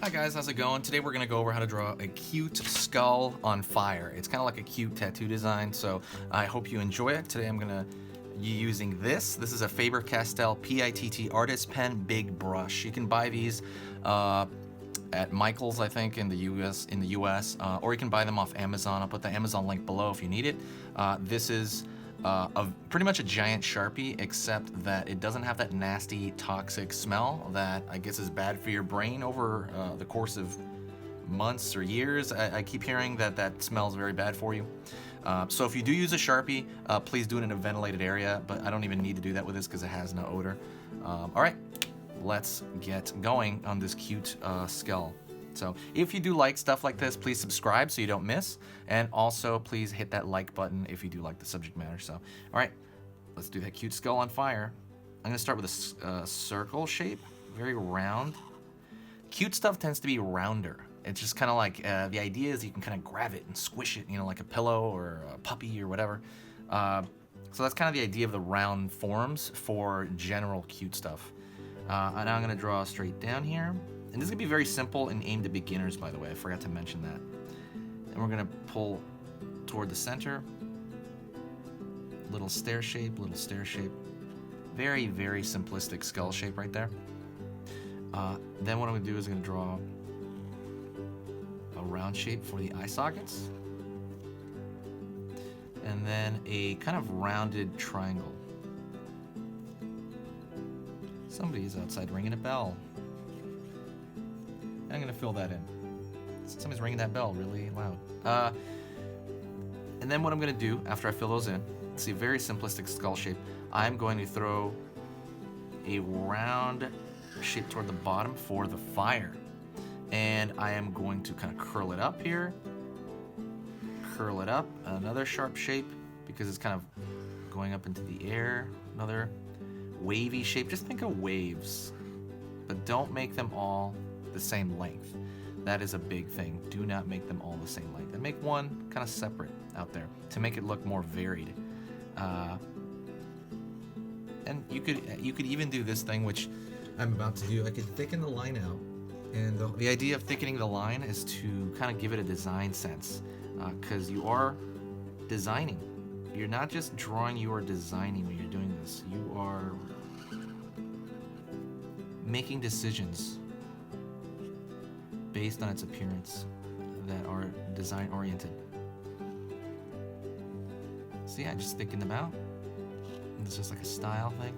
Hi guys, how's it going? Today we're gonna go over how to draw a cute skull on fire. It's kind of like a cute tattoo design, so I hope you enjoy it. Today I'm gonna be using this. This is a Faber-Castell PITT Artist Pen Big Brush. You can buy these at Michael's, I think, in the US, or you can buy them off Amazon. I'll put the Amazon link below if you need it. This is pretty much a giant Sharpie, except that it doesn't have that nasty, toxic smell that I guess is bad for your brain over the course of months or years. I keep hearing that that smells very bad for you. So if you do use a Sharpie, please do it in a ventilated area, but I don't even need to do that with this because it has no odor. All right, let's get going on this cute skull. So if you do like stuff like this, please subscribe so you don't miss. And also please hit that like button if you do like the subject matter. So, all right, let's do that cute skull on fire. I'm gonna start with a circle shape, very round. Cute stuff tends to be rounder. It's just kind of like, the idea is you can kind of grab it and squish it, you know, like a pillow or a puppy or whatever. So that's kind of the idea of the round forms for general cute stuff. And now I'm gonna draw straight down here. And this is gonna be very simple and aimed at beginners, by the way. I forgot to mention that. And we're gonna pull toward the center. Little stair shape, little stair shape. Very, very simplistic skull shape right there. Then what I'm gonna do is I'm gonna draw a round shape for the eye sockets. And then a kind of rounded triangle. Somebody's outside ringing a bell. I'm gonna fill that in. Somebody's ringing that bell really loud. And then what I'm gonna do after I fill those in, see, a very simplistic skull shape, I'm going to throw a round shape toward the bottom for the fire. And I am going to kind of curl it up here, curl it up, another sharp shape because it's kind of going up into the air, another wavy shape. Just think of waves, but don't make them all the same length. That is a big thing. Do not make them all the same length, and make one kind of separate out there to make it look more varied. And you could even do this thing which I'm about to do. I could thicken the line out, and the idea of thickening the line is to kind of give it a design sense, because you are designing. You're not just drawing, you are designing when you're doing this. You are making decisions based on its appearance that are design oriented. So yeah, just thinking them out. It's just like a style thing.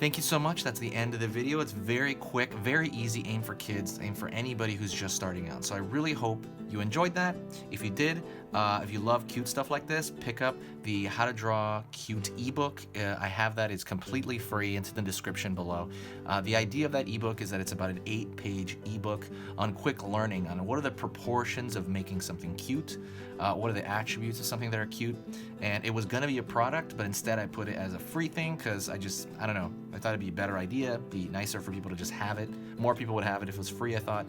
Thank you so much. That's the end of the video. It's very quick, very easy, aimed for kids, aimed for anybody who's just starting out. So I really hope you enjoyed that. If you did, if you love cute stuff like this, pick up the How to Draw Cute ebook. I have that. It's completely free. It's in the description below. The idea of that ebook is that it's about an 8-page ebook on quick learning on what are the proportions of making something cute, what are the attributes of something that are cute. And it was gonna be a product, but instead I put it as a free thing because I don't know, I thought it'd be a better idea, be nicer for people to just have it. More people would have it if it was free, I thought.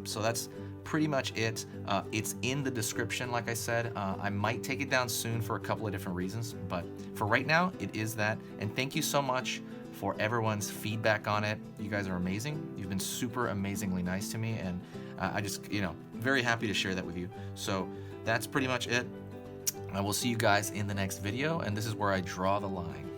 So that's pretty much it. It's in the description, like I said. I might take it down soon for a couple of different reasons, but for right now, it is that. And thank you so much for everyone's feedback on it. You guys are amazing. You've been super amazingly nice to me, and I just, very happy to share that with you. So that's pretty much it. I will see you guys in the next video, and this is where I draw the line.